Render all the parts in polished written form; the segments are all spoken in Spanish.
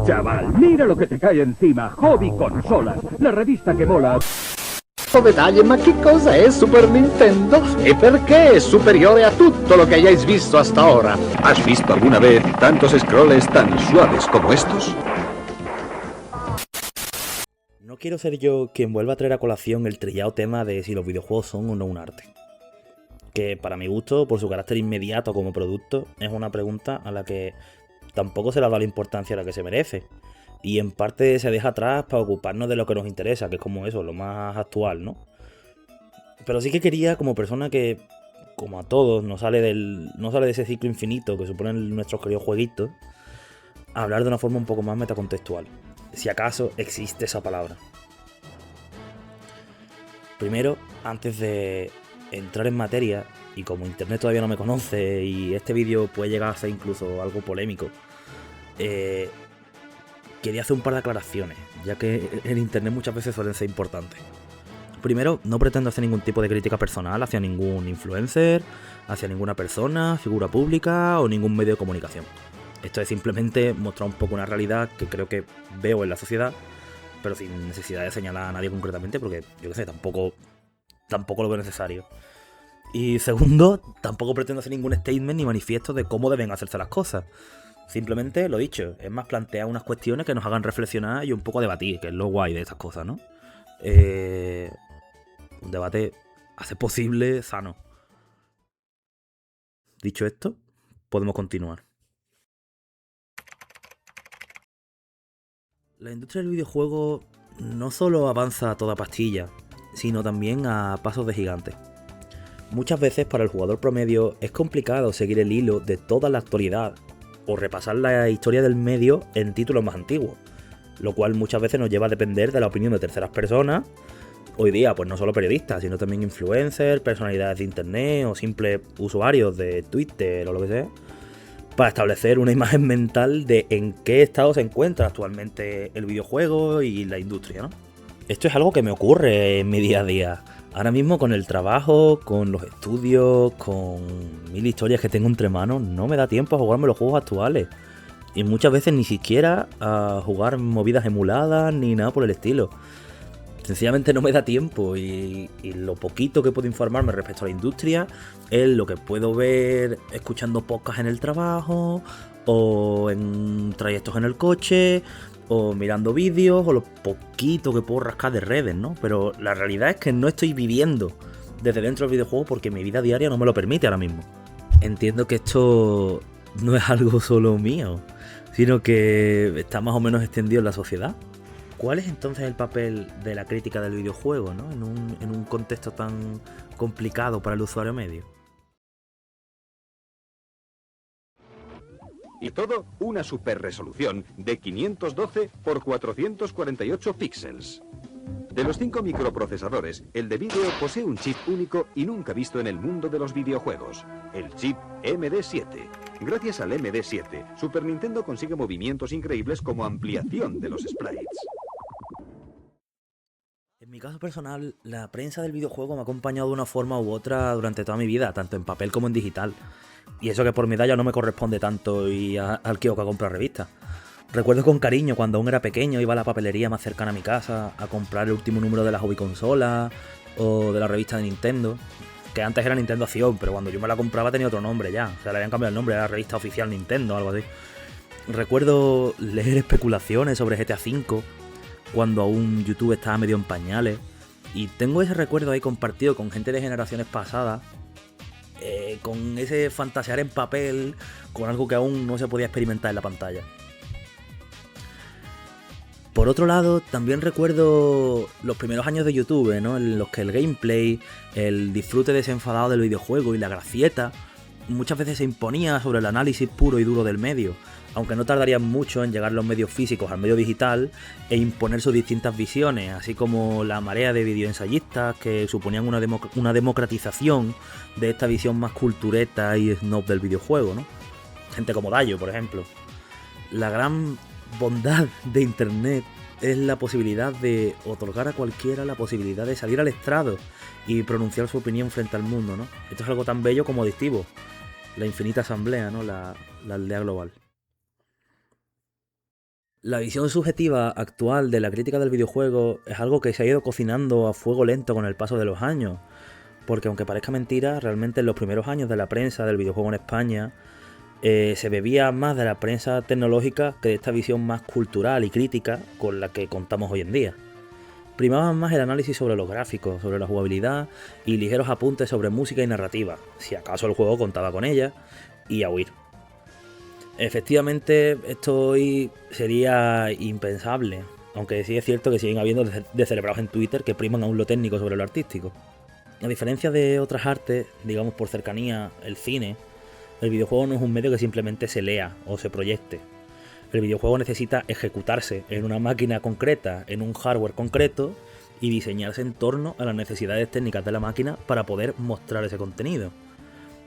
Chaval, mira lo che ti cae encima. Hobby Consolas, la rivista che mola. Dettagli, ma che cosa è Super Nintendo? E perché è superiore a tutto lo que hayáis visto hasta ahora? ¿Has visto alguna vez tantos scrolls tan suaves como estos? No quiero ser yo quien vuelva a traer a colación el trillado tema de si los videojuegos son o no un arte. Que para mi gusto, por su carácter inmediato como producto, es una pregunta a la que tampoco se le da la importancia a la que se merece. Y en parte se deja atrás para ocuparnos de lo que nos interesa, que es como eso, lo más actual, ¿no? Pero sí que quería, como persona que, como a todos, no sale de ese ciclo infinito que suponen nuestros queridos jueguitos, hablar de una forma un poco más metacontextual. Si acaso existe esa palabra. Primero, antes de entrar en materia, y como internet todavía no me conoce y este vídeo puede llegar a ser incluso algo polémico, quería hacer un par de aclaraciones, ya que en internet muchas veces suelen ser importantes. Primero, no pretendo hacer ningún tipo de crítica personal hacia ningún influencer, hacia ninguna persona, figura pública o ningún medio de comunicación. Esto es simplemente mostrar un poco una realidad que creo que veo en la sociedad, pero sin necesidad de señalar a nadie concretamente, porque yo qué sé, tampoco lo veo necesario. Y segundo, tampoco pretendo hacer ningún statement ni manifiesto de cómo deben hacerse las cosas. Simplemente, lo dicho, es más plantear unas cuestiones que nos hagan reflexionar y un poco debatir, que es lo guay de estas cosas, ¿no? Un debate, a ser posible, sano. Dicho esto, podemos continuar. La industria del videojuego no solo avanza a toda pastilla, sino también a pasos de gigante. Muchas veces para el jugador promedio es complicado seguir el hilo de toda la actualidad o repasar la historia del medio en títulos más antiguos, lo cual muchas veces nos lleva a depender de la opinión de terceras personas, hoy día pues no solo periodistas, sino también influencers, personalidades de internet o simples usuarios de Twitter o lo que sea, para establecer una imagen mental de en qué estado se encuentra actualmente el videojuego y la industria, ¿no? Esto es algo que me ocurre en mi día a día. Ahora mismo con el trabajo, con los estudios, con mil historias que tengo entre manos, no me da tiempo a jugarme los juegos actuales. Y muchas veces ni siquiera a jugar movidas emuladas ni nada por el estilo. Sencillamente no me da tiempo y lo poquito que puedo informarme respecto a la industria es lo que puedo ver escuchando podcasts en el trabajo o en trayectos en el coche o mirando vídeos o lo poquito que puedo rascar de redes, ¿no? Pero la realidad es que no estoy viviendo desde dentro del videojuego porque mi vida diaria no me lo permite ahora mismo. Entiendo que esto no es algo solo mío, sino que está más o menos extendido en la sociedad. ¿Cuál es entonces el papel de la crítica del videojuego, ¿no? en un contexto tan complicado para el usuario medio? Y todo una super resolución de 512 por 448 píxeles. De los 5 microprocesadores, el de vídeo posee un chip único y nunca visto en el mundo de los videojuegos, el chip MD7. Gracias al MD7, Super Nintendo consigue movimientos increíbles como ampliación de los sprites. En mi caso personal, la prensa del videojuego me ha acompañado de una forma u otra durante toda mi vida, tanto en papel como en digital. Y eso que por mi edad ya no me corresponde tanto ir al kiosco a comprar revistas. Recuerdo con cariño cuando aún era pequeño iba a la papelería más cercana a mi casa a comprar el último número de la Hobby Consola o de la revista de Nintendo, que antes era Nintendo Acción, pero cuando yo me la compraba tenía otro nombre ya, o sea, le habían cambiado el nombre, era la revista oficial Nintendo o algo así. Recuerdo leer especulaciones sobre GTA V cuando aún YouTube estaba medio en pañales, y tengo ese recuerdo ahí compartido con gente de generaciones pasadas, con ese fantasear en papel con algo que aún no se podía experimentar en la pantalla. Por otro lado, también recuerdo los primeros años de YouTube, ¿no? En los que el gameplay, el disfrute desenfadado del videojuego y la gracieta muchas veces se imponía sobre el análisis puro y duro del medio, aunque no tardarían mucho en llegar los medios físicos al medio digital e imponer sus distintas visiones, así como la marea de videoensayistas que suponían una democratización de esta visión más cultureta y snob del videojuego, ¿no? Gente como Dayo, por ejemplo. La gran bondad de internet es la posibilidad de otorgar a cualquiera la posibilidad de salir al estrado y pronunciar su opinión frente al mundo, ¿no? Esto es algo tan bello como adictivo. La infinita asamblea, ¿no? La aldea global. La visión subjetiva actual de la crítica del videojuego es algo que se ha ido cocinando a fuego lento con el paso de los años, porque aunque parezca mentira, realmente en los primeros años de la prensa del videojuego en España se bebía más de la prensa tecnológica que de esta visión más cultural y crítica con la que contamos hoy en día. Primaban más el análisis sobre los gráficos, sobre la jugabilidad y ligeros apuntes sobre música y narrativa, si acaso el juego contaba con ella, y a huir. Efectivamente, esto hoy sería impensable, aunque sí es cierto que siguen habiendo descerebrados en Twitter que priman aún lo técnico sobre lo artístico. A diferencia de otras artes, digamos por cercanía, el cine, el videojuego no es un medio que simplemente se lea o se proyecte. El videojuego necesita ejecutarse en una máquina concreta, en un hardware concreto, y diseñarse en torno a las necesidades técnicas de la máquina para poder mostrar ese contenido.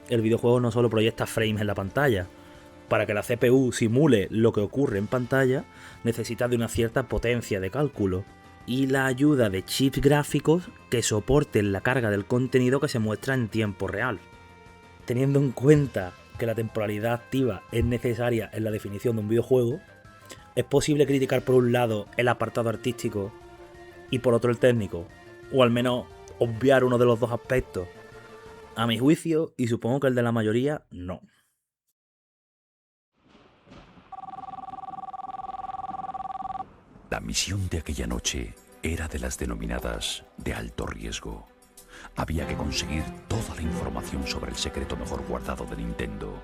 El videojuego no solo proyecta frames en la pantalla. Para que la CPU simule lo que ocurre en pantalla, necesita de una cierta potencia de cálculo y la ayuda de chips gráficos que soporten la carga del contenido que se muestra en tiempo real. Teniendo en cuenta que la temporalidad activa es necesaria en la definición de un videojuego, es posible criticar por un lado el apartado artístico y por otro el técnico, o al menos obviar uno de los dos aspectos. A mi juicio, y supongo que el de la mayoría, no. La misión de aquella noche era de las denominadas de alto riesgo. Había que conseguir toda la información sobre el secreto mejor guardado de Nintendo,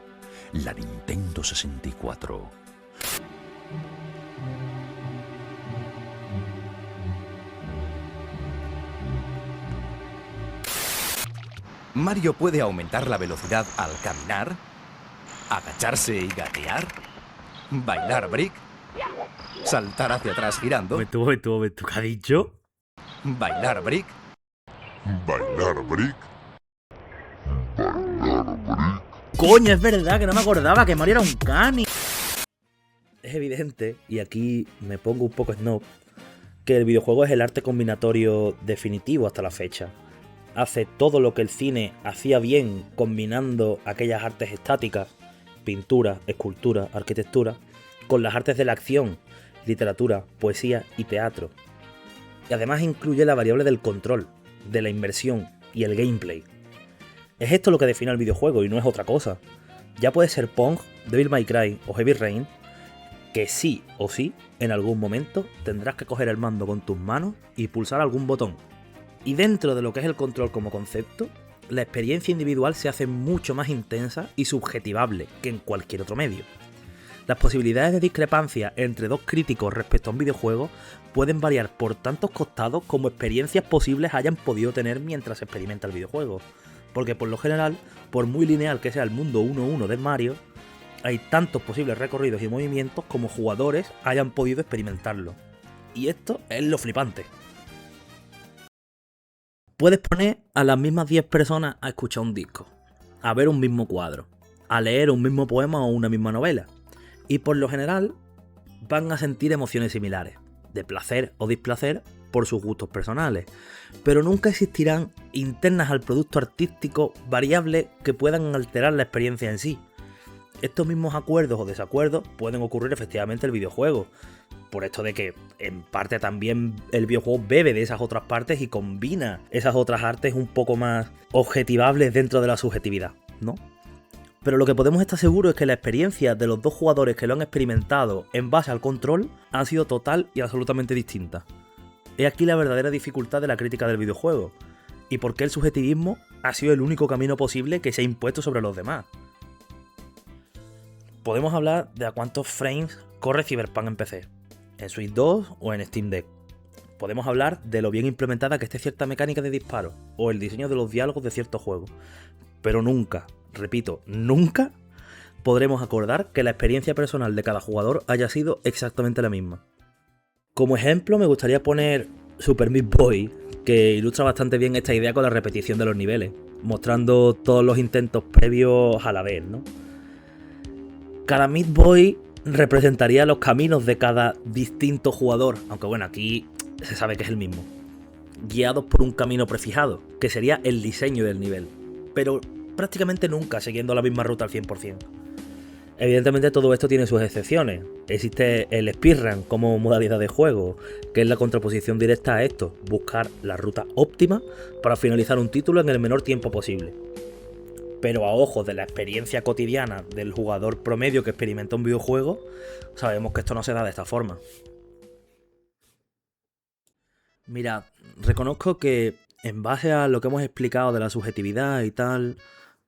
la Nintendo 64. Mario puede aumentar la velocidad al caminar, agacharse y gatear, bailar brick, saltar hacia atrás girando, Momento, ¿qué ha dicho? bailar brick, ¡Coño, es verdad que no me acordaba que Mario era un cani! Es evidente, y aquí me pongo un poco snob, que el videojuego es el arte combinatorio definitivo hasta la fecha. Hace todo lo que el cine hacía bien combinando aquellas artes estáticas, pintura, escultura, arquitectura, con las artes de la acción, literatura, poesía y teatro. Y además incluye la variable del control, de la inmersión y el gameplay. Es esto lo que define al videojuego y no es otra cosa. Ya puede ser Pong, Devil May Cry o Heavy Rain, que sí o sí, en algún momento tendrás que coger el mando con tus manos y pulsar algún botón. Y dentro de lo que es el control como concepto, la experiencia individual se hace mucho más intensa y subjetivable que en cualquier otro medio. Las posibilidades de discrepancia entre dos críticos respecto a un videojuego pueden variar por tantos costados como experiencias posibles hayan podido tener mientras se experimenta el videojuego. Porque por lo general, por muy lineal que sea el mundo 1-1 de Mario, hay tantos posibles recorridos y movimientos como jugadores hayan podido experimentarlo. Y esto es lo flipante. Puedes poner a las mismas 10 personas a escuchar un disco, a ver un mismo cuadro, a leer un mismo poema o una misma novela, y por lo general van a sentir emociones similares, de placer o displacer por sus gustos personales, pero nunca existirán internas al producto artístico variables que puedan alterar la experiencia en sí. Estos mismos acuerdos o desacuerdos pueden ocurrir efectivamente en el videojuego, por esto de que en parte también el videojuego bebe de esas otras partes y combina esas otras artes un poco más objetivables dentro de la subjetividad, ¿no? Pero lo que podemos estar seguros es que la experiencia de los dos jugadores que lo han experimentado en base al control han sido total y absolutamente distintas. He aquí la verdadera dificultad de la crítica del videojuego, y por qué el subjetivismo ha sido el único camino posible que se ha impuesto sobre los demás. Podemos hablar de a cuántos frames corre Cyberpunk en PC, en Switch 2 o en Steam Deck. Podemos hablar de lo bien implementada que esté cierta mecánica de disparo o el diseño de los diálogos de ciertos juegos. Pero nunca, repito, nunca podremos acordar que la experiencia personal de cada jugador haya sido exactamente la misma. Como ejemplo me gustaría poner Super Meat Boy, que ilustra bastante bien esta idea con la repetición de los niveles, mostrando todos los intentos previos a la vez, ¿no? Cada Meat Boy representaría los caminos de cada distinto jugador, aunque bueno, aquí se sabe que es el mismo, guiados por un camino prefijado, que sería el diseño del nivel, pero prácticamente nunca siguiendo la misma ruta al 100%. Evidentemente todo esto tiene sus excepciones. Existe el speedrun como modalidad de juego, que es la contraposición directa a esto, buscar la ruta óptima para finalizar un título en el menor tiempo posible. Pero a ojos de la experiencia cotidiana del jugador promedio que experimenta un videojuego, sabemos que esto no se da de esta forma. Mira, reconozco que en base a lo que hemos explicado de la subjetividad y tal,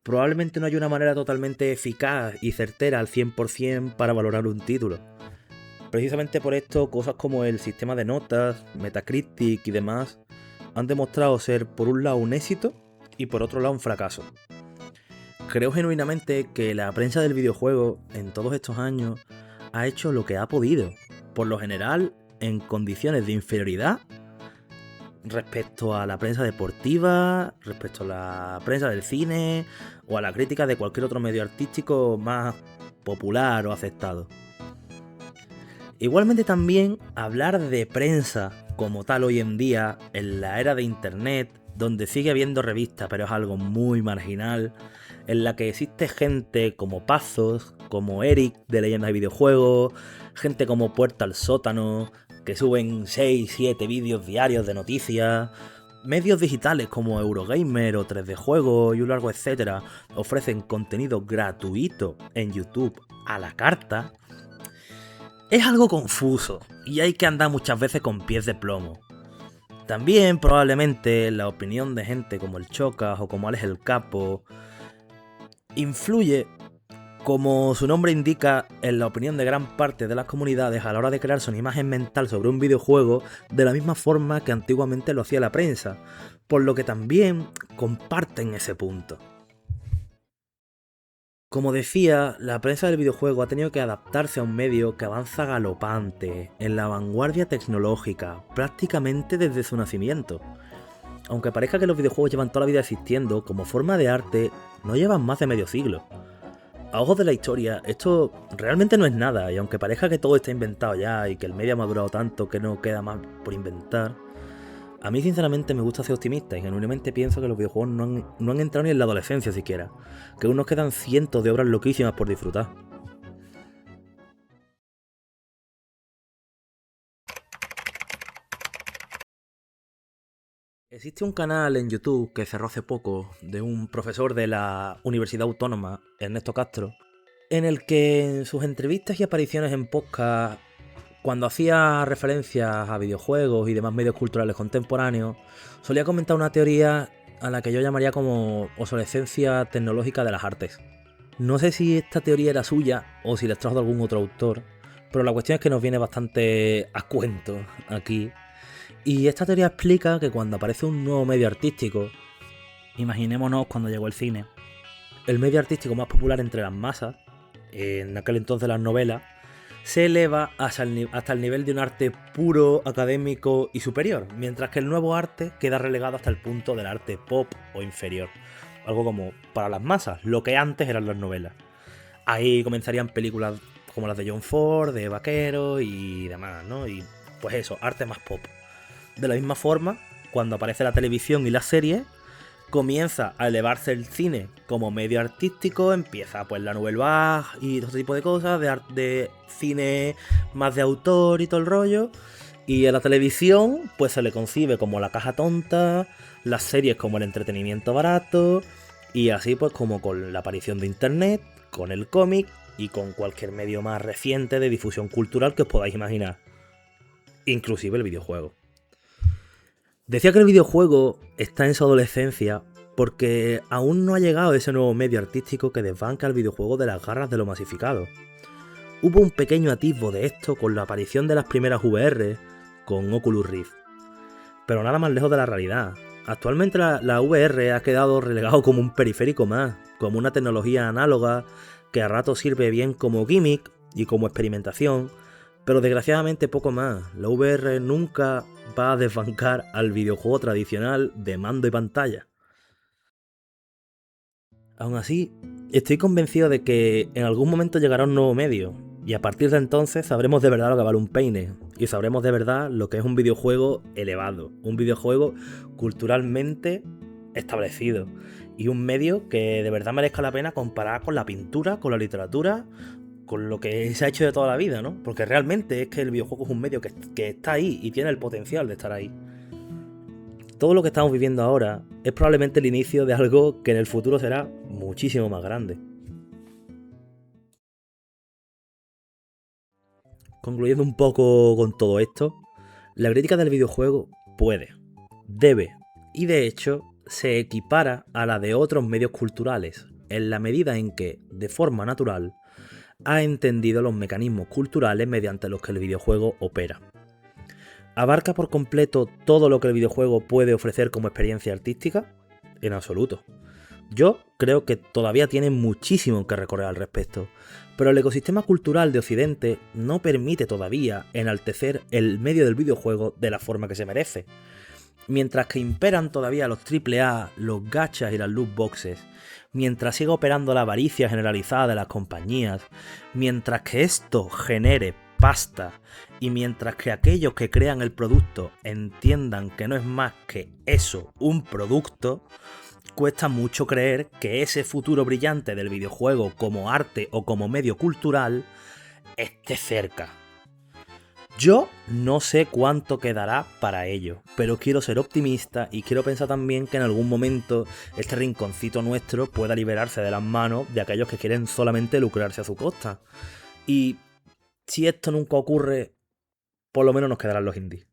probablemente no hay una manera totalmente eficaz y certera al 100% para valorar un título. Precisamente por esto, cosas como el sistema de notas, Metacritic y demás, han demostrado ser por un lado un éxito y por otro lado un fracaso. Creo genuinamente que la prensa del videojuego en todos estos años ha hecho lo que ha podido, por lo general en condiciones de inferioridad respecto a la prensa deportiva, respecto a la prensa del cine o a la crítica de cualquier otro medio artístico más popular o aceptado. Igualmente también hablar de prensa como tal hoy en día, en la era de internet, donde sigue habiendo revistas pero es algo muy marginal, en la que existe gente como Pazos, como Eric de Leyendas de Videojuegos, gente como Puerta al Sótano, que suben 6-7 vídeos diarios de noticias, medios digitales como Eurogamer o 3D Juegos y un largo etcétera, ofrecen contenido gratuito en YouTube a la carta. Es algo confuso y hay que andar muchas veces con pies de plomo. También probablemente la opinión de gente como el Chocas o como Alex el Capo influye, como su nombre indica, en la opinión de gran parte de las comunidades a la hora de crearse una imagen mental sobre un videojuego de la misma forma que antiguamente lo hacía la prensa, por lo que también comparten ese punto. Como decía, la prensa del videojuego ha tenido que adaptarse a un medio que avanza galopante, en la vanguardia tecnológica, prácticamente desde su nacimiento. Aunque parezca que los videojuegos llevan toda la vida existiendo, como forma de arte, no llevan más de medio siglo. A ojos de la historia, esto realmente no es nada, y aunque parezca que todo está inventado ya y que el medio ha madurado tanto que no queda más por inventar, a mí sinceramente me gusta ser optimista y genuinamente pienso que los videojuegos no han entrado ni en la adolescencia siquiera, que aún nos quedan cientos de obras loquísimas por disfrutar. Existe un canal en YouTube que cerró hace poco de un profesor de la Universidad Autónoma, Ernesto Castro, en el que en sus entrevistas y apariciones en podcast, cuando hacía referencias a videojuegos y demás medios culturales contemporáneos, solía comentar una teoría a la que yo llamaría como obsolescencia tecnológica de las artes. No sé si esta teoría era suya o si la trajo de algún otro autor, pero la cuestión es que nos viene bastante a cuento aquí. Y esta teoría explica que cuando aparece un nuevo medio artístico, imaginémonos cuando llegó el cine, el medio artístico más popular entre las masas, en aquel entonces las novelas, se eleva hasta el nivel de un arte puro, académico y superior, mientras que el nuevo arte queda relegado hasta el punto del arte pop o inferior, algo como para las masas, lo que antes eran las novelas. Ahí comenzarían películas como las de John Ford, de vaqueros y demás, ¿no? Y pues eso, arte más pop. De la misma forma, cuando aparece la televisión y las series, comienza a elevarse el cine como medio artístico, empieza pues la Nouvelle Vague y todo ese tipo de cosas, de cine más de autor y todo el rollo, y a la televisión pues se le concibe como la caja tonta, las series como el entretenimiento barato, y así pues como con la aparición de internet, con el cómic y con cualquier medio más reciente de difusión cultural que os podáis imaginar, inclusive el videojuego. Decía que el videojuego está en su adolescencia porque aún no ha llegado ese nuevo medio artístico que desbanca el videojuego de las garras de lo masificado. Hubo un pequeño atisbo de esto con la aparición de las primeras VR con Oculus Rift, pero nada más lejos de la realidad. Actualmente la VR ha quedado relegado como un periférico más, como una tecnología análoga que a ratos sirve bien como gimmick y como experimentación, pero desgraciadamente poco más. La VR nunca va a desbancar al videojuego tradicional de mando y pantalla. Aún así, estoy convencido de que en algún momento llegará un nuevo medio, y a partir de entonces sabremos de verdad lo que vale un peine, y sabremos de verdad lo que es un videojuego elevado, un videojuego culturalmente establecido, y un medio que de verdad merezca la pena comparar con la pintura, con la literatura, con lo que se ha hecho de toda la vida, ¿no? Porque realmente es que el videojuego es un medio que está ahí y tiene el potencial de estar ahí. Todo lo que estamos viviendo ahora es probablemente el inicio de algo que en el futuro será muchísimo más grande. Concluyendo un poco con todo esto, la crítica del videojuego puede, debe y de hecho se equipara a la de otros medios culturales, en la medida en que, de forma natural, ha entendido los mecanismos culturales mediante los que el videojuego opera. ¿Abarca por completo todo lo que el videojuego puede ofrecer como experiencia artística? En absoluto. Yo creo que todavía tiene muchísimo que recorrer al respecto, pero el ecosistema cultural de Occidente no permite todavía enaltecer el medio del videojuego de la forma que se merece. Mientras que imperan todavía los AAA, los gachas y las loot boxes, mientras siga operando la avaricia generalizada de las compañías, mientras que esto genere pasta y mientras que aquellos que crean el producto entiendan que no es más que eso, un producto, cuesta mucho creer que ese futuro brillante del videojuego como arte o como medio cultural esté cerca. Yo no sé cuánto quedará para ello, pero quiero ser optimista y quiero pensar también que en algún momento este rinconcito nuestro pueda liberarse de las manos de aquellos que quieren solamente lucrarse a su costa. Y si esto nunca ocurre, por lo menos nos quedarán los indies.